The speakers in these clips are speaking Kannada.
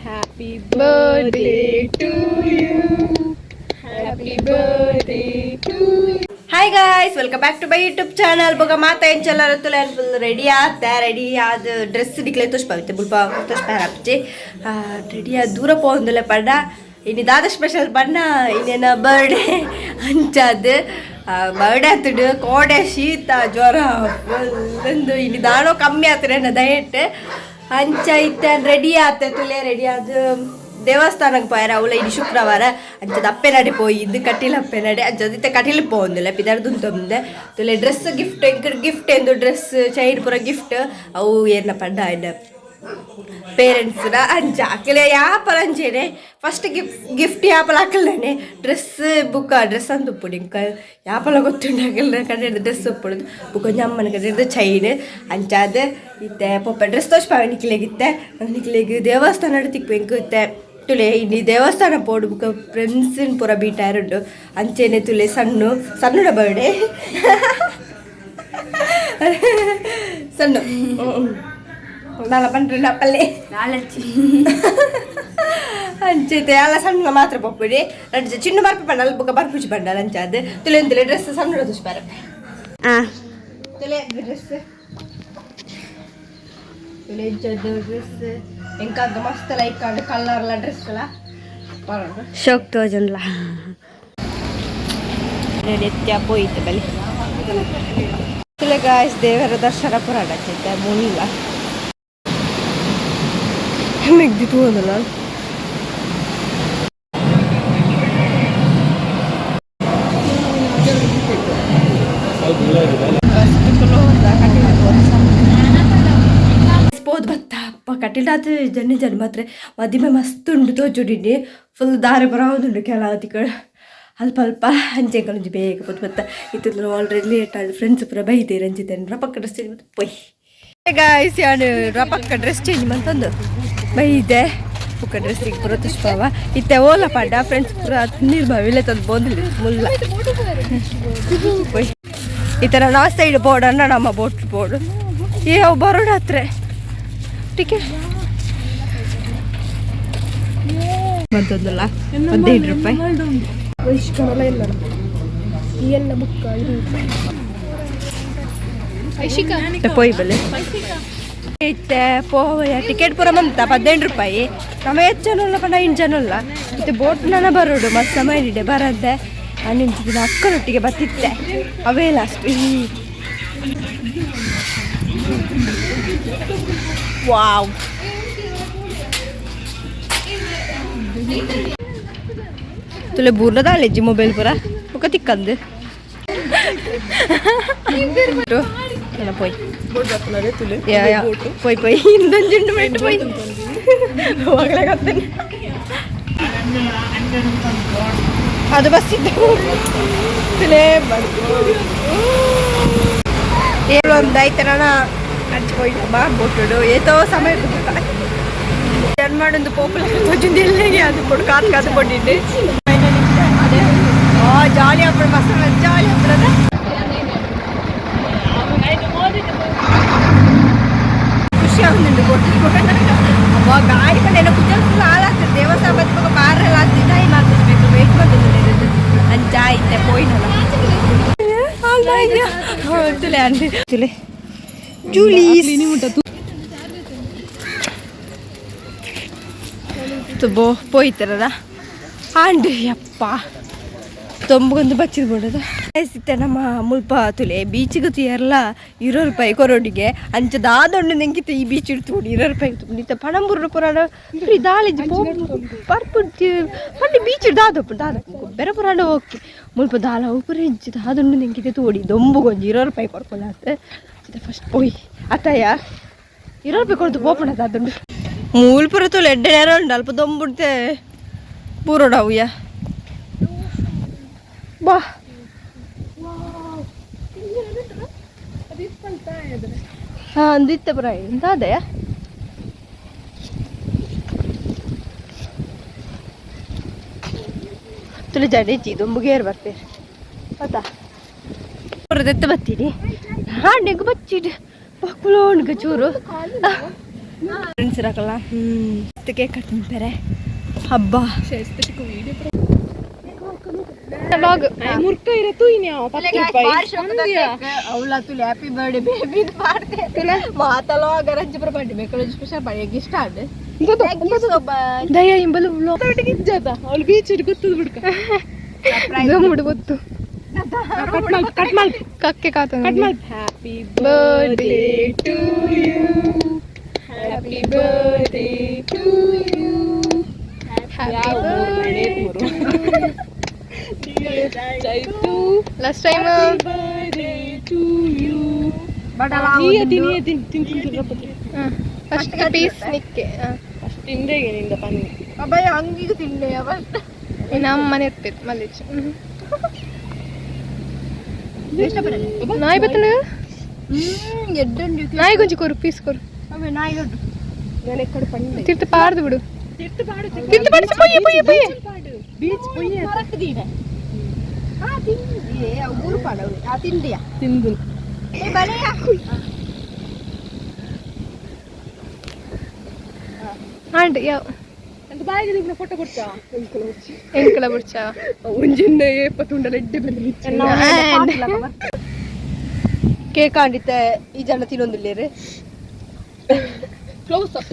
Happy birthday to you. Happy birthday to you. Hi guys, welcome back to my YouTube channel. Boga mata en challar to learn full ready aad dress dikle to spavite bulpa to sparapche ready dura pondole pada ini dada special banna inena birthday anchad birthday attudu kode sheeta jwara fullendu ini dano kammi atre na diet ಅಂಚ ಇತ್ತ ರೆಡಿ ಆತ ತುಲೆ ರೆಡಿ ಆದ ದೇವಸ್ಥಾನಕ್ಕೆ ಪೋಯಾರ ಅವಳ ಇಡಿ ಶುಕ್ರವಾರ ಅಂಚದ ಅಪ್ಪೆ ನಡೆ ಪೋಯಿ ಇದು ಕಟ್ಟಿಲ ಅಪ್ಪೆ ನಡೆ ಅಂಚದಿತ್ತ ಕಟ್ಟಿಲ ಪೋಂದಿಲ್ಲ ಪಿದಾರ್ದು ತೊಂದೆ ತುಲೆ ಡ್ರೆಸ್ ಗಿಫ್ಟ್ ಎಂಕರ್ ಗಿಫ್ಟ್ ಎಂದು ಡ್ರೆಸ್ ಚೈಡ್ ಪುರ ಗಿಫ್ಟ್ ಅವು ಏನ ಪಂಡ ಆಯ್ನ ಪೇರೆಂಟ್ಸ್ನ ಅಂಚ ಹಾಕಲೆ ಯಾಪಲ ಅಂಚೇನೆ ಫಸ್ಟ್ ಗಿಫ್ಟ್ ಯಾಪಲ ಹಾಕಲ್ಲೇನೆ ಡ್ರೆಸ್ ಬುಕ್ಕ ಡ್ರೆಸ್ ಅಂತ ಉಪ್ಪುಡು ಇಂಕ ಯಾಪಲ ಗೊತ್ತುಂಡು ಹಾಕಲ್ಲ ಕಡೆ ಡ್ರೆಸ್ ಉಪ್ಪುಡುದು ಬುಕ್ಕ ಅಮ್ಮನ ಕಡೆ ಚೈನ್ ಅಂಚಾದ ಇತ್ತೆ ಪೊಪ್ಪ ಡ್ರೆಸ್ ತೋಚ್ಪಾವ ನಿಕ್ಲೆಗಿತ್ತೆ ನಿಕ್ಲೆಗ್ ದೇವಸ್ಥಾನ ತಿಕ್ಕು ಎಂಕುತ್ತೆ ತುಲೆ ಇನ್ನು ದೇವಸ್ಥಾನ ಪೋಡು ಬುಕ್ಕ ಫ್ರೆಂಡ್ಸಿನ ಪೂರ ಬೀಟಾರುಂಡು ಅಂಚೆನೆ ತುಲೆ ಸಣ್ಣುಡ ಬರ್ಡೇ ಸಣ್ಣ ನಾಳೆ ಬಂದ್ರಿ ನಪ್ಪಲ್ಲೇ ಅಂಚೈತೆ ಎಲ್ಲ ಸಣ್ಣ ಮಾತ್ರ ಪಪ್ಪಿಡಿ ನಡ್ಜ ಚಿನ್ನ ಬರ್ಪಿ ಪಂಡಲ್ಲ ಬುಕ್ಕ ಬರ್ಪುಜಿ ಪಂಡಲ್ಲ ಅಂಚಾದ ತುಲೆ ಅಂತಲೇ ಡ್ರೆಸ್ ಸಣ್ಣ ತುಷ್ಪಾರ ತುಲೆ ಡ್ರೆಸ್ ತುಲೆ ಇಜ್ಜದ್ದು ಡ್ರೆಸ್ ಎಂಕಾಗ ಮಸ್ತ್ ಲೈಕ್ ಆಗ ಕಲರ್ಲ ಡ್ರೆಸ್ ಎಲ್ಲ ಶೋಕ್ ತೋಜನ್ಲ ಎತ್ಯ ಪೋಯಿತು ಬಲಿ ತುಲೆ ಗಾಯ್ಸ್ ದೇವರ ದರ್ಶನ ಪುರಾಣ ಚೈತೆ ಮುಲ್ಲ ನೆಗ್ದಿ ತೋದಲ್ಲ ಸ್ಪೋದ್ ಬತ್ತ ಅಪ್ಪ ಕಟ್ಟಿಲಾದ ಜನ ಮಾತ್ರ ಮದಿಮೆ ಮಸ್ತ್ ಉಂಡು ತೋಜುಡಿನಿ ಫುಲ್ ದಾರಿ ಬರೋದುಂಡು ಕೆಲವತ್ತಿಗಳು ಅಲ್ಪ ಅಲ್ಪ ಅಂಚೆ ಕಲಂಜಿ ಬೇಗ ಪೊತ್ತು ಬತ್ತ ಇತ್ತು ಆಲ್ರೆಡಿ ಲೇಟ್ ಆದ ಫ್ರೆಂಡ್ಸ್ ಪುರ ಬೈದೇರು ಅಂಚಿದ್ದೇನೆ ರಪಕ್ಕ ಡ್ರೆಸ್ ಚೇಂಜ್ ಮತ್ತೆ ಪೊಯ್ ಗಾಯ್ಸ್ ಯಾನು ರಪಕ್ಕ ಡ್ರೆಸ್ ಚೇಂಜ್ ಮಂತಂದು ಬೈದೆ ಪುಕ್ಕ ಡ್ರೆಸ್ಸಿಗೆ ಪುರ ತುಷ್ಪಾವ ಇತ್ತೆ ಓಲ ಪಾಡ ಫ್ರೆಂಡ್ಸ್ ಪುರ ನಿರ್ಭವಿಲೆ ತಂದು ಬೋದಿಲ್ಲ ಮುಲ್ಲ ಈ ಥರ ನಾ ಸೈಡ್ ಬೋರ್ಡ್ ಅನ್ನ ನಮ್ಮ ಬೋಟ್ ಬೋರ್ಡು ಯಾವ ಬರೋಣ ಹತ್ರ ಟಿಕೆಟ್ ಬಂತಂದಲ್ಲ 15 ರೂಪಾಯಿ ವೈಷ್ಕನಲ್ಲ ಎಲ್ಲ ಈ ಎಲ್ಲ ಬುಕ್ಕ ಪೋಯ್ ಬಲೆ ಇತ್ತೆ ಪೋಯ ಟಿಕೆಟ್ ಪೂರ ಬಂತ 15 ರೂಪಾಯಿ ನಮ್ಮ ಹೆಚ್ಚನಲ್ಲ ಪಂಡ ಇಂಚನಲ್ಲ ಮತ್ತೆ ಬೋಟ್ ನನ್ನ ಬರೋಡು ಮಸ್ತ್ ಮಾಡಿದೆ ಬರದ್ದೆ ನಿಂತಿದ್ದ ಅಕ್ಕನೊಟ್ಟಿಗೆ ಬತ್ತಿತ್ತೆ ಅವೇ ಲಾಸ್ಟ್ ವಾವ್ ತುಲೆ ಬೂರ್ನ ದಾಳೆಜ್ಜಿ ಮೊಬೈಲ್ ಪೂರ ಮುಖ ತಿಕ್ಕಂದು പോയി പോയി പോയി ഇന്തൊഞ്ചുണ്ട് വേണ്ടി പോയി മകളെ കത്തിന് അത് ബസ്സിന്റെ ಒಂದಾಯ್ತನ ಹಚ್ಕೊಯ್ತಮ್ಮ ಬೋಟುಡು ಏತೋ ಸಮಯ ರನ್ ಮಾಡೊಂದು ಪೋಪುಲ ತೊಂದು ಎಲ್ಲೆಗೆ ಅದು ಕೊಡು ಕಾದು ಕೊಟ್ಟಿದ್ದೆ ಜಾಲಿ ಹಬ್ಬ ಮಸಾಲ ಜಾಲಿ ಹಬ್ಬದ ಖುಷಿ ಆಗುಂಡು ಅವ ಗಾಡಿ ಬಂದು ಏನೋ ಕುಜಲ್ ಫುಲ್ ಹಾಳಾಗ್ತದೆ ದೇವಸ್ಥಾನ ಬದುಕ ಬಾರೆಲ್ಲ ಆಗ್ತದೆ ಟೈಮ್ ಆಗ್ತಿರ್ಬೇಕು ವೇಟ್ ಮಾಡ್ತಿದ್ದು ಅಂಚ ಐತೆ ಪೋಯ್ನಲ್ಲ ತುಲೆ ಅಂಡಿ ತುಲೆ ಜೂಲೀಸ್ ಬೋ ಪೋಯ್ತಾರದ ಆಂಡಿ ಅಪ್ಪ ತೊಂಬಗೊಂದು ಬಚ್ಚಿದ್ ಬಿಡೋದು ಸಿತ್ತೆ ನಮ್ಮ ಮುಲ್ಪ ತುಲೆ ಬೀಚಿಗೆ ಎಲ್ಲ ₹20 ಕೊರೋಡಿಗೆ ಅಂಚದಾದೊಂಡು ನೆಂಕಿತ್ತು ಈ ಬೀಚ್ ಇಡ್ತು ₹20 ತುಂಬಿತ್ತ ಪಣಂಬೂರು ಪುರಾಣ ದಾಳಿಜಿ ಪರ್ಪುಡ್ತಿ ಪಂಡಿ ಬೀಚ್ ದಾದಪ್ಪು ಬೇರೆ ಪುರಾಣ ಓಕೆ ಮುಲ್ಪ ದಾಲ ಉಪುರ ಹೆಜ್ಜಿ ದಾದೊಂಡು ನೆಂಕಿತೆ ತೋಡಿ ದೊಂಬುಗೊಂಜಿ ₹20 ಕೊಡ್ಕೊಳ್ಳ ಅಂತ ಫಸ್ಟ್ ಪೋಯ್ ಅತ್ತಯ್ಯ ₹20 ಕೊಡ್ತು ಪೋಪಣ ದಾದೊಂಡು ಮೂಲ್ಪುರ ತುಲೆ ಎಡ್ಡೆ ನೇರ ಉಂಡು ಅಲ್ಪ ದೊಂಬುಡ್ತೆ ಪೂರೋಡಾವುಯ್ಯ ಬಾ ಹಾಂ ಅಂದಿತ್ತೆ ಬರ ಎಂತ ಅದೇ ತುಳು ಜಡೇಜಿ ದೊಂಬುಗೇರು ಬರ್ತೀರಿ ಆಯ್ತಾ ಬರೋದೆತ್ತ ಬರ್ತೀರಿ ಹಾಂ ನೆಗ್ ಬಚ್ಚಿಡು ಪಕ್ಕುಲೋಣ್ಗೆ ಚೂರು ಫ್ರೆಂಡ್ಸ್ ಇರಕಲ್ಲ ಕೇಕ್ ಕಟ್ ತಿಂತಾರೆ ಹಬ್ಬ ಮುರ್ಕ ಇರತ್ತು ಅವಳ ತುಲಿ ಹ್ಯಾಪಿ ಬರ್ಡೇ ಬೇಬಿ ಮಾಡ್ತೇನೆ ಮಾತಲ್ಲ ಗರಂಜಪುರ ಬರ್ಡೇ ಬೇಕು ಸ್ಪೆಷಲ್ ಬರ್ಡೇ ಇಷ್ಟ ಆಡ್ ದಯ ಇಂಬಲು ಇಜ್ಜಾತ ಅವಳು ಬೀಚ್ ಗೊತ್ತದ ಬಿಡ್ಕ ಮುಡು ಗೊತ್ತು ಕಟ್ ಮಾಲ್ ಕಕ್ಕೆ ಕಾತ happy birthday to you happy birthday to you happy birthday to last time birthday to you ಬಡಲ ಫಸ್ಟ್ ಪೀಸ್ ನಿಕ್ಕೆ ಫಸ್ಟ್ ತಿಂದೆ ನಿಂದ ಪನ್ನಿ ಅಬ್ಬಯ್ಯ ಹಂಗಿಗೆ ತಿಂದೆ ಫಸ್ಟ್ ನಮ್ಮ ಮನೆ ಇರ್ತಿತ್ತು ಮಲ್ಲಿಚ್ ನಾಯಿ ಬತ್ತನ ನಾಯಿ ಗೊಂಚಿ ಕೊರು ಪೀಸ್ ಕೊರು ನಾಯಿ ದೊಡ್ಡ ನಾನು ಕಡೆ ಪಂಡಿ ತಿರ್ತು ಪಾಡ್ದು ಬಿಡು ತಿರ್ತು ಪಾಡು ಪೊಯ್ಯ ಪೊಯ್ಯ ಪೊಯ್ಯ ಬೀಚ್ ಪೊಯ್ಯ ಹೊರಕ್ದೀನ ಆ ತಿಂದಿ ಆ ಊರು ಪಾಡವು ಆ ತಿಂಡಿಯ ತಿಂದು ಬಲೆಯ ಆಂಡ್ ಯಾವ ಅಂತ ಬಾಯಿಗೆ ನಿನ್ನ ಫೋಟೋ ಕೊಡ್ತಾ ಎಂಕಲ ಬಿಡ್ಚಾ ಒಂಜಿನ್ನ ಏಪತ್ತುಂಡ ರೆಡ್ಡೆ ಬಂದ್ರಿ ಕೇಕ್ ಆಂಡಿತ್ತೆ ಈ ಜನ ತಿನ್ನೊಂದಿಲ್ಲೇರಿ ಕ್ಲೋಸ್ ಅಪ್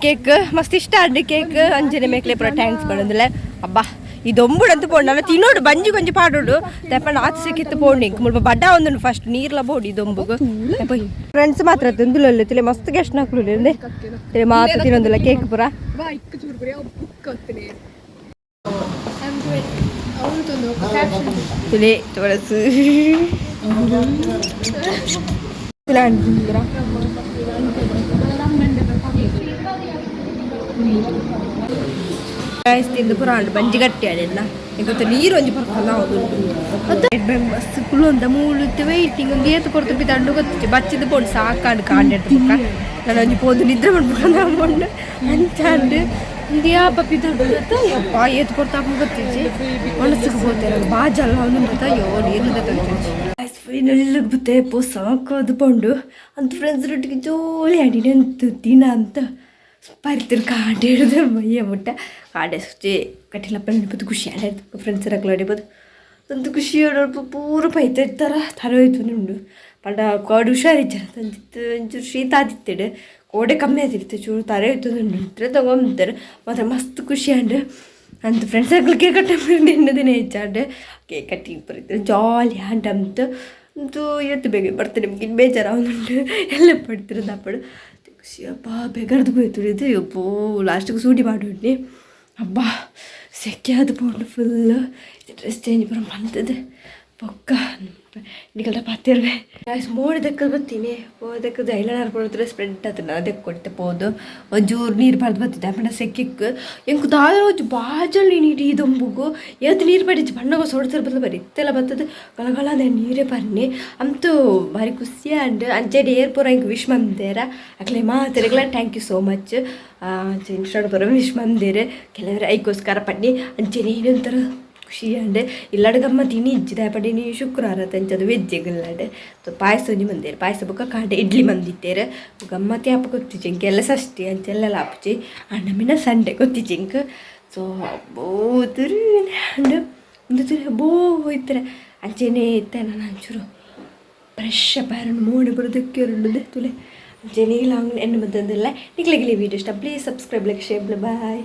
ಕೇಕ್ ಮಸ್ತ್ ಇಷ್ಟ ಆಂಡಿ ಕೇಕ್ ಅಂಜನೆ ಮೇಕ್ಲೆ ಪುರ ಟ್ಯಾಂಕ್ಸ್ ಮಾಡೋದಿಲ್ಲ ಅಬ್ಬಾ ಇದೊಂಬುಡಂತ ಪೋಂಡು ನಾನು ತಿನ್ನೋಡು ಬಂಜಿ ಕೊಂಚ ಪಾಡೋಡು ತೆಪ್ಪಂಡು ಆಚೆ ಕಿತ್ತು ಪೋಂಡಿ ಮುಲ್ಪ ಬಡ್ಡ ಒಂದು ಫಸ್ಟ್ ನೀರ್ಲ ಬೋಡಿ ಇದೊಂಬುಗು ಫ್ರೆಂಡ್ಸ್ ಮಾತ್ರ ತಿಂದುಲ್ಲ ತಿಳಿ ಮಸ್ತ್ ಗೆಸ್ಟ್ ನಾಕ್ಲು ತಿಳಿ ಮಾತ್ರ ತಿನ್ನೊಂದಿಲ್ಲ ಕೇಕ್ ಪುರ ತಿಳಿ ತುಳಸು ತಿಂದು ಪುರ ಬಂಜಿ ಗಟ್ಟಿ ಆಡಿಲ್ಲ ಈಗ ನೀರು ಒಂಜಿ ಬರ್ಕಲ್ಲ ಬಸ್ ಕುಳ್ಳೊಂದ ಮೂಳುತ್ತೆ ವೈಟಿಂಗ್ ಒಂದು ಏತು ಕೊಡ್ತು ಬಿದ್ದು ಗೊತ್ತಿತ್ತು ಬಚ್ಚಿದ್ದು ಬೋಡು ಸಾಕಾಂಡು ಕಾಂಡಿಟ್ಟು ನಾನು ಒಂಜಿ ಪೋದು ನಿದ್ರೆ ಮಾಡ್ಬೇಕು ಮೊಂಡು ಅಂಚಾಂಡು ಒಂದು ಯಾಪ ಬಿದ್ದಾಡು ಯಪ್ಪ ಏತು ಕೊಡ್ತಾಪ ಗೊತ್ತಿಚ್ಚಿ ಮನಸ್ಸಿಗೆ ಹೋಗ್ತಾರೆ ಬಾಜಲ್ಲ ಅವನು ಅಯ್ಯೋ ನೀರು ಫೈನಲ್ ಬುತ್ತೆ ಪೋ ಸಾಕೋದು ಪಂಡು ಅಂತ ಫ್ರೆಂಡ್ಸ್ ಒಟ್ಟಿಗೆ ಜೋಲಿ ಆಡಿನ ಅಂತ ದಿನ ಅಂತ ಪರಿತಿರು ಕಾಂಡೆ ಹಿಡಿದು ಮೈಯ ಮುಟ್ಟ ಕಾಡೆ ಸುಚ್ಚಿ ಕಟ್ಟಿಲಪ್ಪ ನೆನಪದು ಖುಷಿ ಆಡಾಯ್ತು ಫ್ರೆಂಡ್ಸ್ ಇರಕ್ಲ ಹೊಡಿಬೋದು ಒಂದು ಖುಷಿ ಹೊಡೋದು ಪೂರ ಪೈತಾ ಇರ್ತಾರ ತರೋಯ್ತು ನಿಂಡು ಪಂಡ ಕೋಡು ಹುಷಾರಿಜ್ಜಾರ ತಂದಿತ್ತು ಒಂಚೂರು ಶೀತ ಆದಿತ್ತಿಡು ಕೋಡೆ ಕಮ್ಮಿ ಆದಿರ್ತೆ ಚೂರು ತರೋಯ್ತು ನಿಂಡ್ರೆ ತಗೊಂತಾರೆ ಮಾತ್ರ ಮಸ್ತ್ ಖುಷಿ ಆಂಡು ಅಂತ ಫ್ರೆಂಡ್ಸ್ ಆಗಲಿ ಕೇಕ್ ಕಟ್ಟ ಇನ್ನು ದಿನ ಹೆಚ್ಚಾಂಡು ಕೇಕ್ ಕಟ್ಟಿ ಬರೀತಾರೆ ಜಾಲಿ ಆಂಡ್ ಅಂತ ಅಂತೂ ಇವತ್ತು ಬೇಗ ಬರ್ತಾರೆ ನಿಮ್ಗೆ ಇನ್ನು ಬೇಜಾರು ಅವನುಂಟು ಎಲ್ಲ ಪಡ್ತಿರೋದು ದಪ್ಪಡು ಖುಷಿ ಹಬ್ಬ ಬೇಗರ್ದು ಹೋಯ್ತು ಇದು ಯಪ್ಪೋ ಲಾಸ್ಟಿಗೆ ಸೂಟಿ ಮಾಡೋಡ್ನಿ ಹಬ್ಬ ಸೆಕೆ ಅದು ಪೌಂಡು ಫುಲ್ಲು ಡ್ರೆಸ್ ಚೇಂಜ್ ಬರೋ ಬಂತದ್ದು ಪೊಕ್ಕ ನಿಗಲ್ದ ಪಾತಿರ್ವೆ ಮೋಡಿ ದಕ್ಕದು ಬರ್ತೀನಿ ದಕ್ಕದು ಐಲೈನರ್ ಕೊಡ್ತಾರೆ ಸ್ಪ್ರೆಡ್ ಅದನ್ನ ಅದಕ್ಕೆ ಕೊಡ್ತೆ ಪೋದು ಒಂಚೂರು ನೀರು ಬರ್ದು ಬರ್ತಿದ್ದೆ ಆಮೇಲೆ ಸೆಕ್ಕಿಕ್ಕೆ ಎಂಕು ದಾದ ಒಂಚು ಬಾಜಲ್ಲಿ ನೀಡಿ ಇದೊಂಬುಗು ಎದ್ದು ನೀರು ಪಡಿச்சு ಬಣ್ಣಗ ಸೊಡ್ತಾರೆ ಬರ್ತದೆ ಬರೀತೆಲ್ಲ ಬರ್ತದೆ ಗಲಗಲ ಅದೇ ನೀರೇ ಬನ್ನಿ ಅಂತೂ ಭಾರಿ ಖುಷಿ ಅಂಡ್ ಅಂಚೆಡಿ ಏರ್ಪುರ ಹಿಂಗೆ ವಿಶ್ ಮಂದೇರ ಅಕ್ಲೆ ಮಾತಾಡಿಗಳ thank you so much instead ಬರೋ ವಿಶ್ ಮಂದೇರೆ ಕೆಲವರು ಐಗೋಸ್ಕರ ಪಡ್ನಿ ಅಂಚೆನೆ ಏನಂತಾರ ಖುಷಿ ಅಂಡೆ ಇಲ್ಲಾಡು ಗಮ್ಮತ್ತು ಇನ್ನು ಇಜ್ಜಿದೆ ಪಡಿ ನೀವು ಶುಕ್ರವಾರ ತಂಚದು ವೆಜ್ಜಿಗಿಲ್ಲಾಡೆ ಪಾಯಸ ಒಂಜಿ ಮಂದೇರು ಪಾಯಸ ಬೊಕ್ಕ ಕಾಂಡೆ ಇಡ್ಲಿ ಮಂದಿತ್ತೇರು ಗಮ್ಮತ್ತೆ ಹಬ್ಬ ಗೊತ್ತಿಚ್ಚಿ ಇಂಕೆಲ್ಲ ಷಷ್ಠಿ ಅಂಚೆಲ್ಲ ಹಾಪುಚಿ ಅಣ್ಣ ಮಿನ ಸಂಡೆ ಗೊತ್ತಿಚ್ಚಿ ಇಂಕ್ ಸೊ ಬೋ ತುರು ಅಂಡು ಒಂದು ತುರು ಬೋ ಹೋಯ್ತಾರೆ ಅಂಚೆನೇ ಇತ್ತೆ ನಾನು ಅಂಚೂರು ಫ್ರೆಶ್ ಅಪ್ಪಾರನ್ನು ಮೋಡಿ ಬರೋದಕ್ಕೆ ಎರಡು ತುಲೆ ಅಂಚೆನೇ ಇಲ್ಲ ಎಣ್ಣೆ ಮದ್ದಂದಿಲ್ಲ ನಿಕ್ಲಿಗೆ ವೀಡಿಯೋ ಇಷ್ಟ please subscribe like share bye.